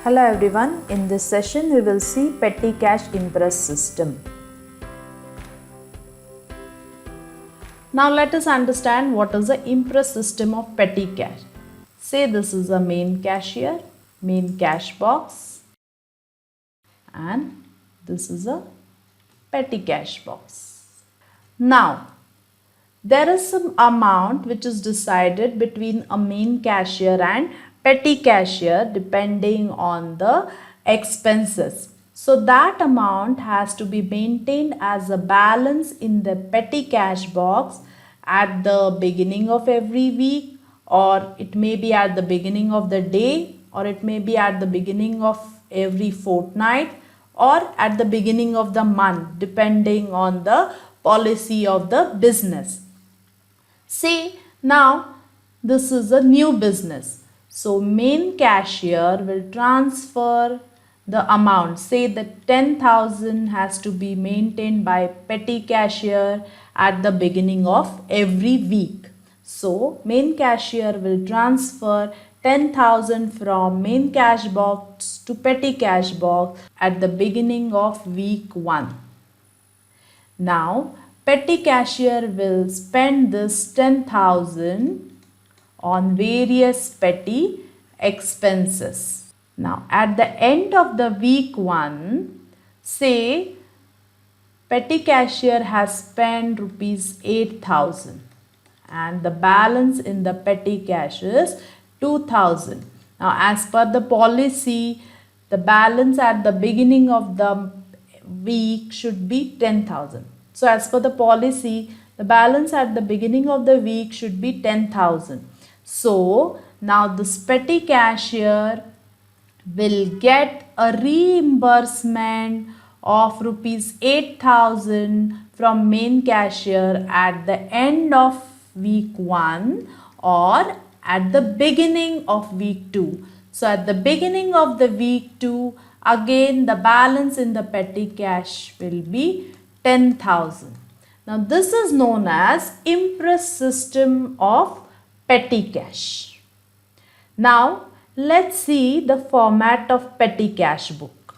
Hello everyone, in this session we will see petty cash impress system. Now let us understand what is the impress system of petty cash. Say this is a main cashier, main cash box, and this is a petty cash box. Now there is some amount which is decided between a main cashier and petty cashier depending on the expenses. So that amount has to be maintained as a balance in the petty cash box at the beginning of every week, or it may be at the beginning of the day, or it may be at the beginning of every fortnight, or at the beginning of the month depending on the policy of the business. Say now this is a new business. So main cashier will transfer the amount. Say that 10,000 has to be maintained by petty cashier at the beginning of every week. So main cashier will transfer 10,000 from main cash box to petty cash box at the beginning of week 1. Now petty cashier will spend this 10,000 on various petty expenses. Now at the end of the week 1, say petty cashier has spent rupees 8,000 and the balance in the petty cash is 2,000. Now as per the policy, the balance at the beginning of the week should be 10,000. So as per the policy, the balance at the beginning of the week should be 10,000. So now this petty cashier will get a reimbursement of rupees 8,000 from main cashier at the end of week 1 or at the beginning of week 2. So at the beginning of the week 2, again the balance in the petty cash will be 10,000. Now this is known as impress system of petty cash. Now let's see the format of petty cash book.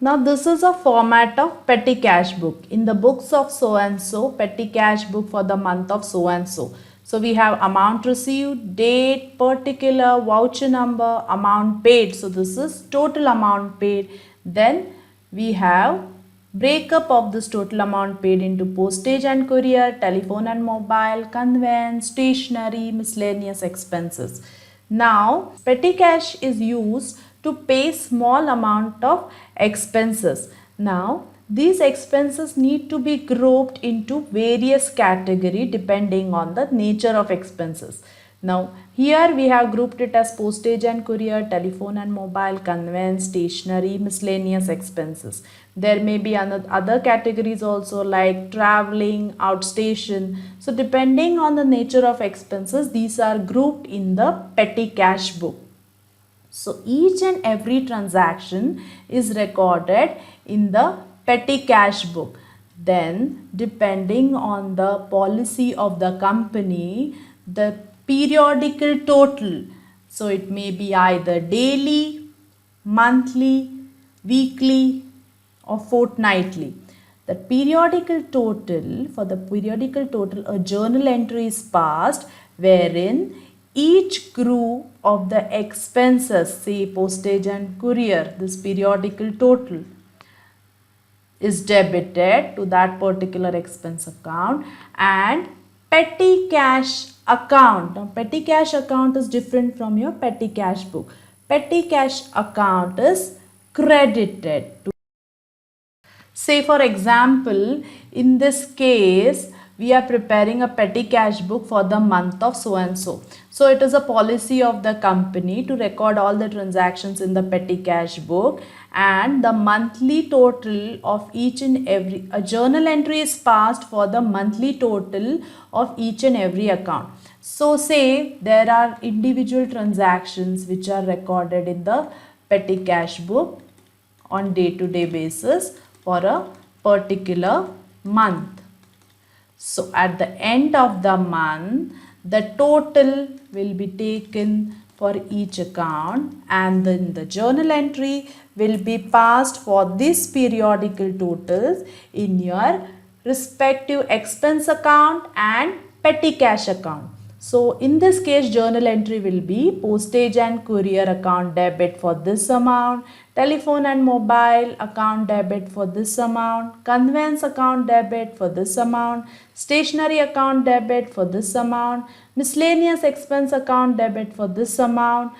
Now this is a format of petty cash book. In the books of so and so, petty cash book for the month of so and so. So we have amount received, date, particular, voucher number, amount paid. So this is total amount paid. Then we have breakup of this total amount paid into postage and courier, telephone and mobile, conveyance, stationery, miscellaneous expenses. Now petty cash is used to pay small amount of expenses. Now these expenses need to be grouped into various categories depending on the nature of expenses. Now here we have grouped it as postage and courier, telephone and mobile, conveyance, stationery, miscellaneous expenses. There may be other categories also like traveling, outstation. So depending on the nature of expenses, these are grouped in the petty cash book. So each and every transaction is recorded in the petty cash book. Then depending on the policy of the company, the periodical total, so it may be either daily, monthly, weekly or fortnightly. The periodical total, for the periodical total, a journal entry is passed wherein each group of the expenses, say postage and courier, this periodical total is debited to that particular expense account, and petty cash account. Now petty cash account is different from your petty cash book. Petty cash account is credited to. Say for example, in this case, we are preparing a petty cash book for the month of so and so. So it is a policy of the company to record all the transactions in the petty cash book, and the monthly total of each and every, a journal entry is passed for the monthly total of each and every account. So say there are individual transactions which are recorded in the petty cash book on day-to-day basis for a particular month. So at the end of the month, the total will be taken for each account, and then the journal entry will be passed for these periodical totals in your respective expense account and petty cash account. So in this case, journal entry will be postage and courier account debit for this amount, telephone and mobile account debit for this amount, conveyance account debit for this amount, stationery account debit for this amount, miscellaneous expense account debit for this amount,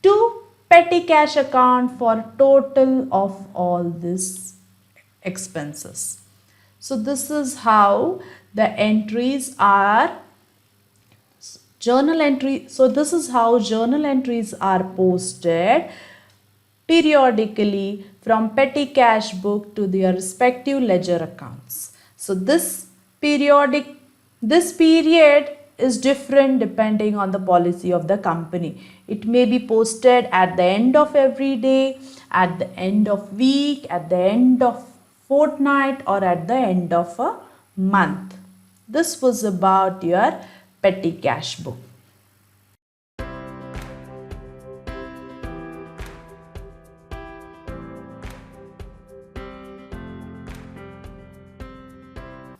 to petty cash account for total of all these expenses. So this is how the entries are journal entry. So this is how journal entries are posted periodically from petty cash book to their respective ledger accounts. So this period is different depending on the policy of the company. It may be posted at the end of every day, at the end of week, at the end of fortnight, or at the end of a month. This was about your petty cash book.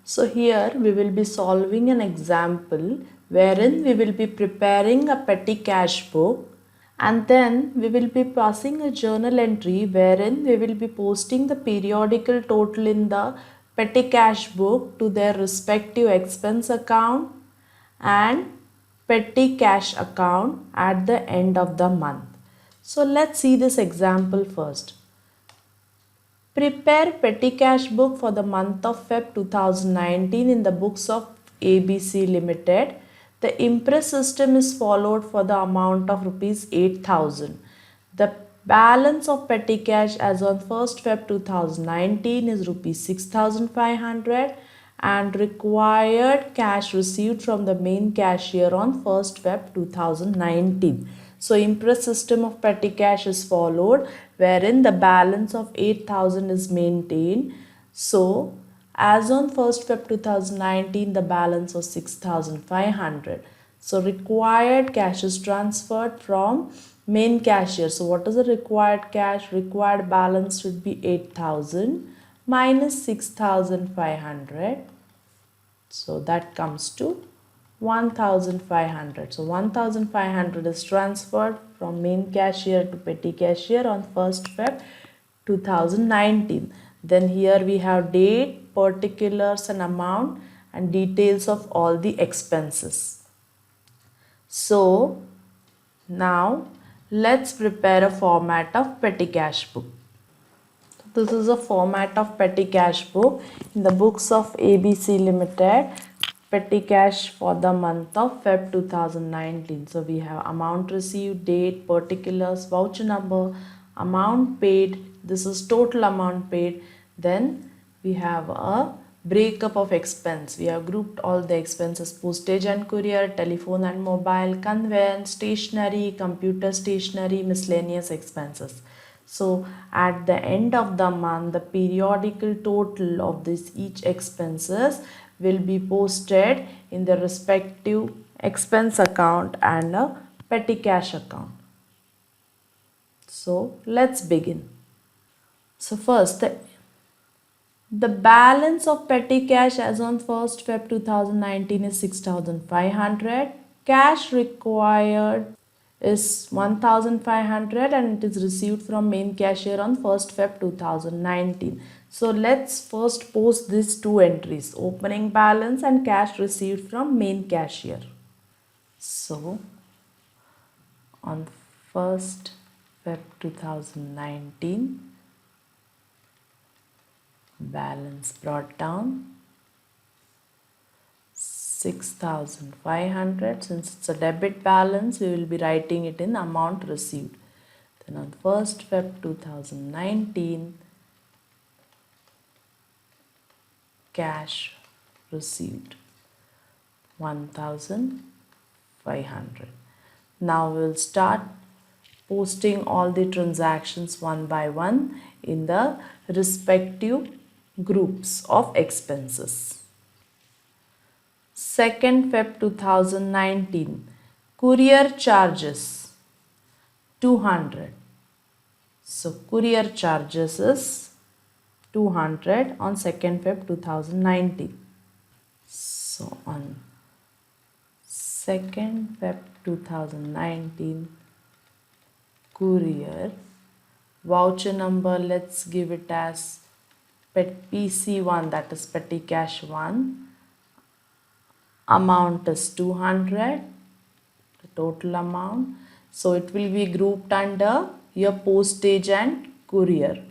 So here we will be solving an example wherein we will be preparing a petty cash book, and then we will be passing a journal entry wherein we will be posting the periodical total in the petty cash book to their respective expense account and petty cash account at the end of the month. So let's see this example first. Prepare petty cash book for the month of Feb 2019 in the books of ABC Limited. The Impress system is followed for the amount of rupees 8,000. The balance of petty cash as on 1st Feb 2019 is rupees 6,500, and required cash received from the main cashier on 1st Feb 2019. So Impress system of petty cash is followed wherein the balance of 8,000 is maintained. So as on 1st Feb 2019 the balance was 6,500. So required cash is transferred from main cashier. So what is the required cash? Required balance should be 8,000 minus 6,500. So that comes to 1,500. So 1,500 is transferred from main cashier to petty cashier on 1st Feb 2019. Then here we have date, particulars and amount and details of all the expenses. So now let's prepare a format of petty cash book. This is a format of petty cash book in the books of ABC Limited. Petty cash for the month of Feb 2019. So we have amount received, date, particulars, voucher number, amount paid. This is total amount paid. Then we have a breakup of expense. We have grouped all the expenses: postage and courier, telephone and mobile, conveyance, stationery, computer stationery, miscellaneous expenses. So at the end of the month, the periodical total of this each expenses will be posted in the respective expense account and a petty cash account. So let's begin. So first, the balance of petty cash as on 1st Feb 2019 is 6,500. Cash required is 1,500 and it is received from main cashier on 1st Feb 2019. So let's first post these two entries: opening balance and cash received from main cashier. So on 1st Feb 2019, balance brought down 6,500. Since it's a debit balance, we will be writing it in amount received. Then on 1st Feb 2019, cash received 1,500. Now we will start posting all the transactions one by one in the respective groups of expenses. 2nd Feb 2019, courier charges 200. So courier charges is 200 on 2nd Feb 2019. So on 2nd Feb 2019, courier voucher number, let's give it as PC1, that is petty cash 1. Amount is 200, the total amount. So it will be grouped under your postage and courier,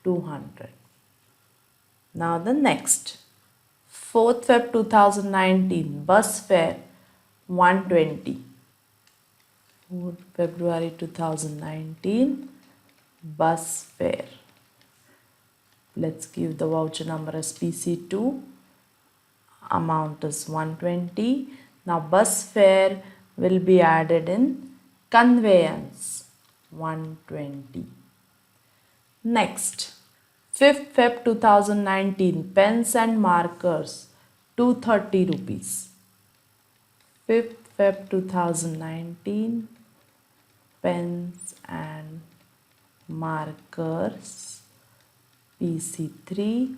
200. Now the next, 4th Feb 2019, bus fare 120. 4th February 2019, bus fare. Let's give the voucher number as PC2. Amount is 120. Now bus fare will be added in conveyance, 120. Next, 5th Feb 2019, pens and markers, 230 rupees. 5th Feb 2019, pens and markers, PC3,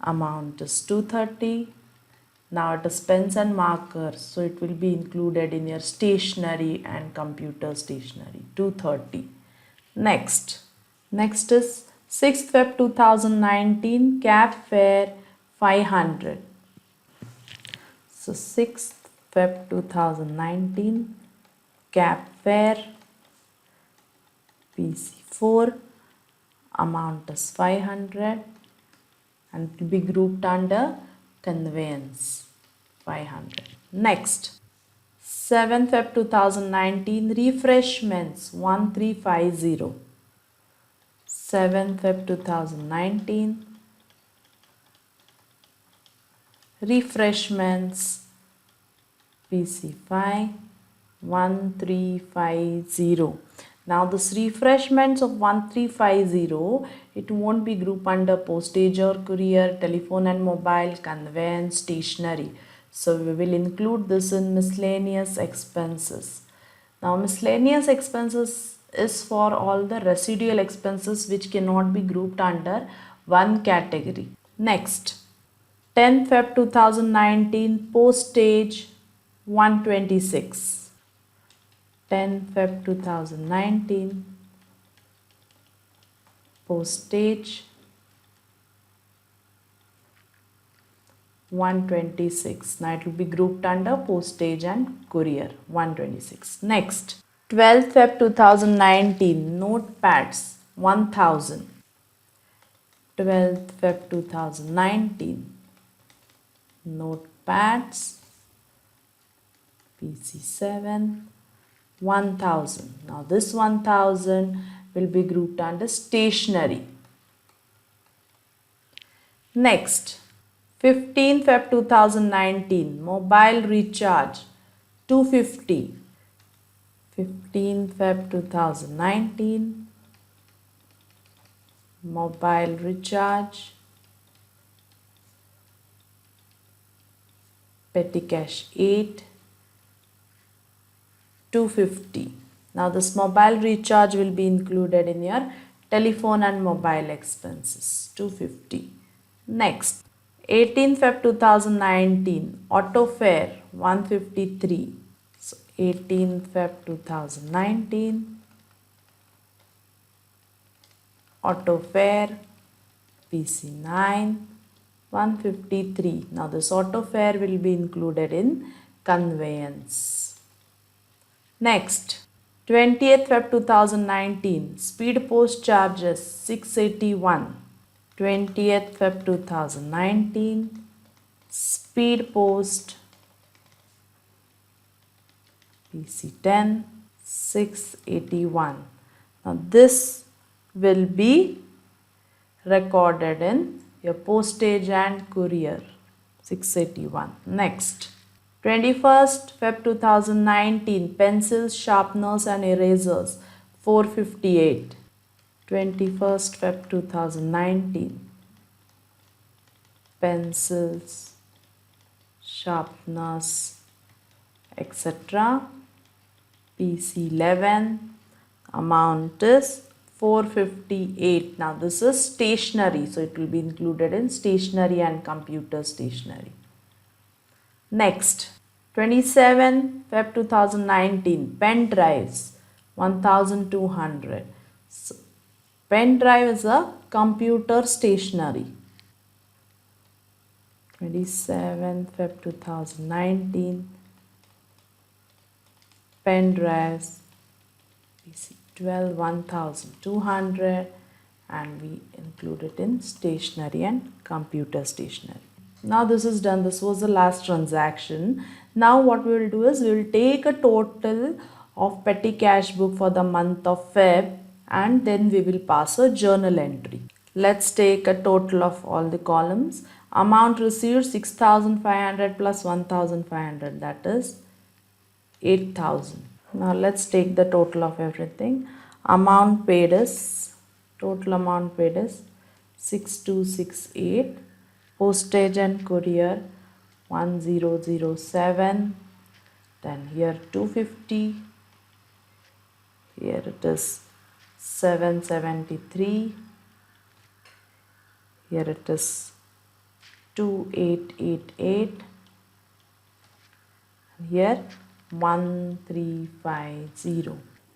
amount is 230. Now it is pens and markers, so it will be included in your stationery and computer stationery, 230. Next is 6th Feb 2019, cab fare 500. So 6th Feb 2019, cab fare, PC4, amount is 500 and it will be grouped under conveyance, 500. Next, 7th Feb 2019, refreshments 1350. 7th Feb 2019, refreshments, PC5 1350. Now this refreshments of 1350, it won't be grouped under postage or courier, telephone and mobile, conveyance, stationery. So we will include this in miscellaneous expenses. Now miscellaneous expenses is for all the residual expenses which cannot be grouped under one category. Next, 10th Feb 2019, postage 126. 10 Feb 2019, postage 126. Now it will be grouped under postage and courier, 126. Next, 12th Feb 2019, notepads 1000. 12th Feb 2019, notepads, PC7, 1000. Now this 1000 will be grouped under stationery. Next, 15th Feb 2019, mobile recharge 250. 15th Feb 2019, mobile recharge, petty cash 8, 250. Now this mobile recharge will be included in your telephone and mobile expenses, 250. Next, 18th Feb 2019, auto fare 153. So 18th Feb 2019, auto fare, PC9, 153. Now this auto fare will be included in conveyance. Next, 20th Feb 2019, speed post charges 681. 20th Feb 2019, speed post, PC10, 681. Now this will be recorded in your postage and courier, 681. Next, 21st Feb 2019, pencils, sharpeners and erasers, 458. 21st Feb 2019, pencils, sharpeners, etc. PC11, amount is 458. Now this is stationery, so it will be included in stationery and computer stationery. Next, 27 Feb 2019, pen drives 1200. So, pen drive is a computer stationery. 27 Feb 2019, pen drives, we see 12,200, and we include it in stationery and computer stationery. Now this is done. This was the last transaction. Now what we will do is we will take a total of petty cash book for the month of Feb, and then we will pass a journal entry. Let's take a total of all the columns. Amount received 6,500 plus 1,500, that is 8,000. Now let's take the total of everything. Amount paid is, total amount paid is 6268. Postage and courier 1007. Then here 250. Here it is 773. Here it is 2888. Here 1350.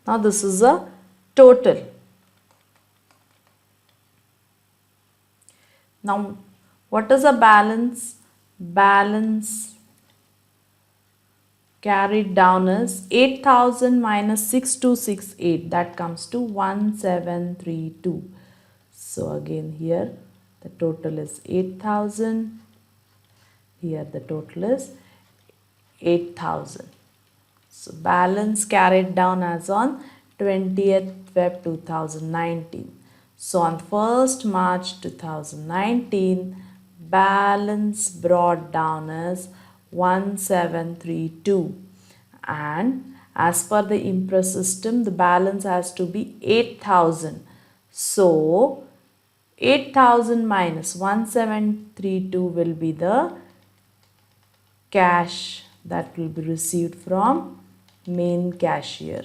Now this is a total. Now what is a balance? Balance carried down is 8,000 minus 6268, that comes to 1732. So again here the total is 8,000. Here the total is 8,000. So balance carried down as on 20th Feb 2019. So on 1st March 2019, balance brought down is 1732, and as per the Impress system the balance has to be 8,000. So 8,000 minus 1732 will be the cash that will be received from main cashier.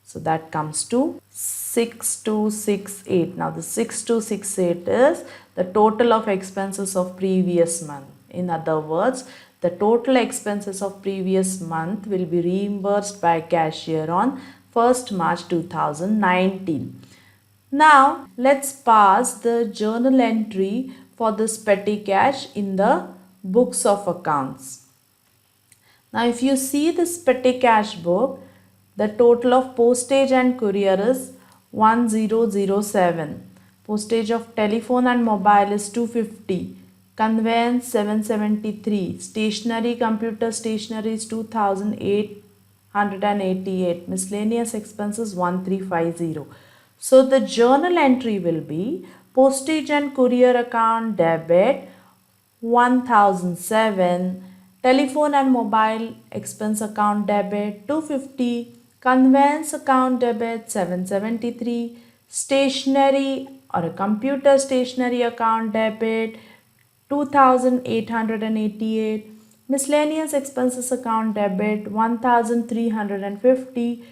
So that comes to 6268. Now the 6268 is the total of expenses of previous month. In other words, the total expenses of previous month will be reimbursed by cashier on 1st March 2019. Now let's pass the journal entry for this petty cash in the books of accounts. Now if you see this petty cash book, the total of postage and courier is 1007. Postage of telephone and mobile is 250. Conveyance 773. Stationery, computer stationery is 2888. Miscellaneous expenses 1350. So the journal entry will be postage and courier account debit 1007. Telephone and mobile expense account debit 250. Conveyance account debit 773. Stationery or a computer stationery account debit 2888. Miscellaneous expenses account debit 1350.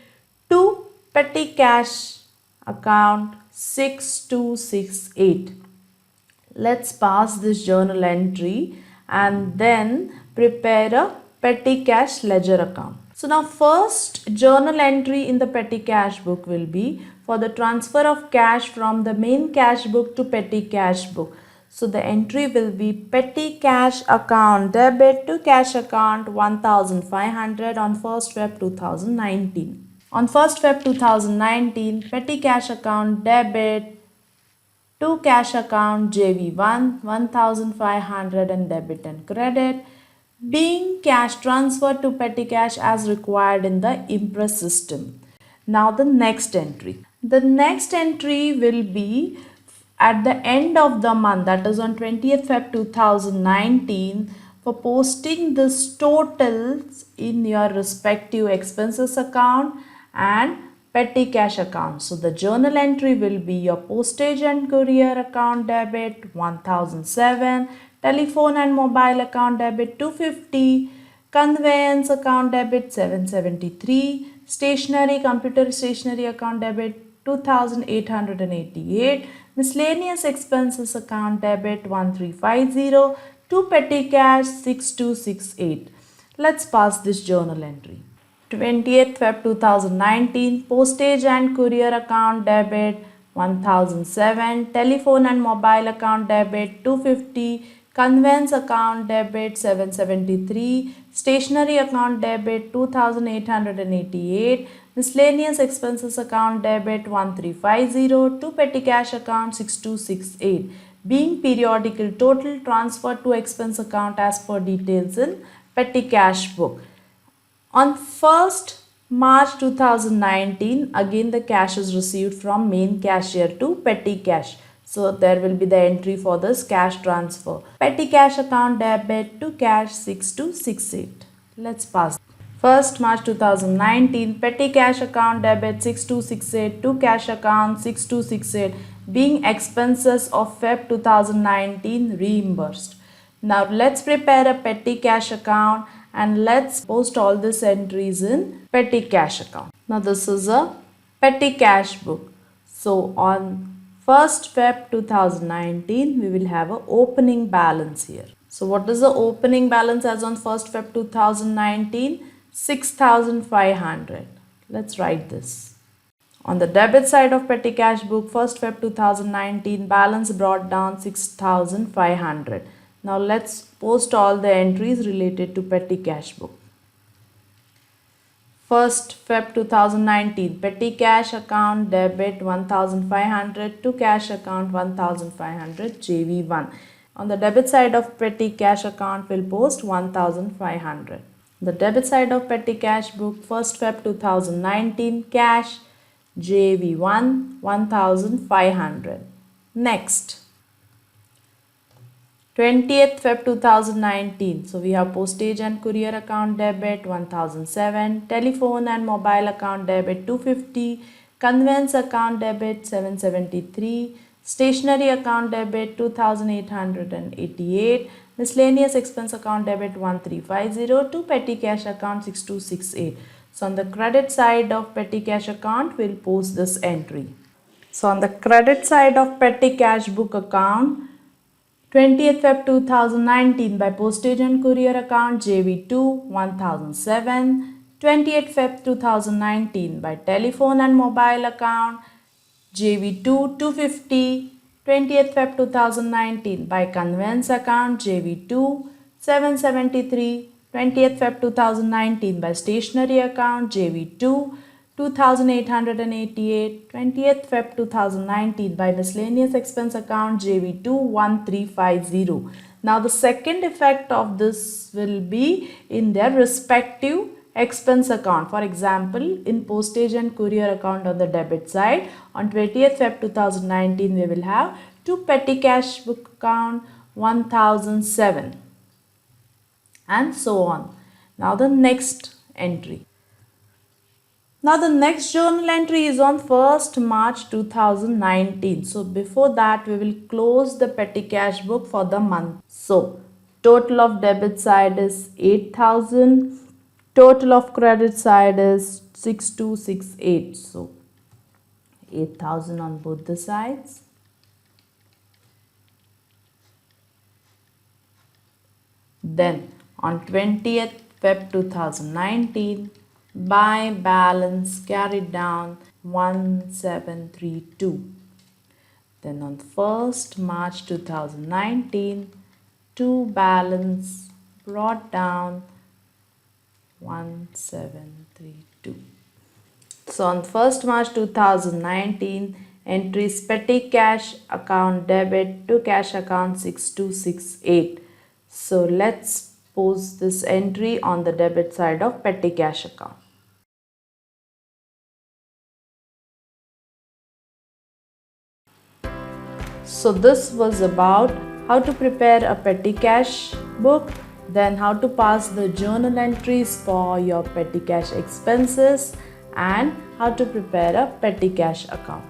To petty cash account 6268. Let's pass this journal entry and then prepare a petty cash ledger account. So now first journal entry in the petty cash book will be for the transfer of cash from the main cash book to petty cash book. So the entry will be petty cash account debit to cash account 1500 on 1st Feb 2019. On 1st Feb 2019, petty cash account debit to cash account JV1 1500 and debit and credit, being cash transferred to petty cash as required in the Impress system. Now the next entry. The next entry will be at the end of the month, that is on 20th Feb 2019, for posting this totals in your respective expenses account and petty cash account. So the journal entry will be your postage and courier account debit 1007, telephone and mobile account debit 250, conveyance account debit 773, Stationery, computer stationery account debit 2888. Miscellaneous expenses account debit 1350. To petty cash 6268. Let's pass this journal entry. 20th Feb 2019, postage and courier account debit 1007, telephone and mobile account debit 250, conveyance account debit 773, stationery account debit 2888, miscellaneous expenses account debit 1350, to petty cash account 6268. Being periodical, total transferred to expense account as per details in petty cash book. On 1st March 2019, again the cash is received from main cashier to petty cash. So there will be the entry for this cash transfer. Petty cash account debit to cash 6268. Let's pass. 1st March 2019, petty cash account debit 6268 to cash account 6268, being expenses of Feb 2019 reimbursed. Now let's prepare a petty cash account and let's post all these entries in petty cash account. Now this is a petty cash book. So on 1st Feb 2019, we will have an opening balance here. So what is the opening balance as on 1st Feb 2019? 6500. Let's write this. On the debit side of petty cash book, 1st Feb 2019, balance brought down 6500. Now let's post all the entries related to petty cash book. 1st Feb 2019, petty cash account debit 1500 to cash account 1500 JV1. On the debit side of petty cash account, we'll post 1500. The debit side of petty cash book, 1st Feb 2019, cash JV1 1500. Next. 20th Feb 2019, so we have postage and courier account debit 1007, telephone and mobile account debit 250, conveyance account debit 773, stationery account debit 2888, miscellaneous expense account debit 1350, to petty cash account 6268. So on the credit side of petty cash account, we'll post this entry. So on the credit side of petty cash book account, 20th Feb 2019, by postage and courier account JV2 1007, 28th Feb 2019, by telephone and mobile account JV2 250, 20th Feb 2019, by conveyance account JV2 773, 20th Feb 2019, by stationery account JV2 2888, 20th Feb 2019, by miscellaneous expense account JV2 1350. Now the second effect of this will be in their respective expense account. For example, in postage and courier account on the debit side, on 20th Feb 2019, we will have to petty cash book account 1007 and so on. Now the next entry. Now the next journal entry is on 1st March 2019. So before that, we will close the petty cash book for the month. So total of debit side is 8000. Total of credit side is 6268. So 8000 on both the sides. Then on 20th Feb 2019, by balance carried down 1732. Then on 1st March 2019, to balance brought down 1732. So on 1st March 2019, entries petty cash account debit to cash account 6268. So let's post this entry on the debit side of petty cash account. So this was about how to prepare a petty cash book, then how to pass the journal entries for your petty cash expenses, and how to prepare a petty cash account.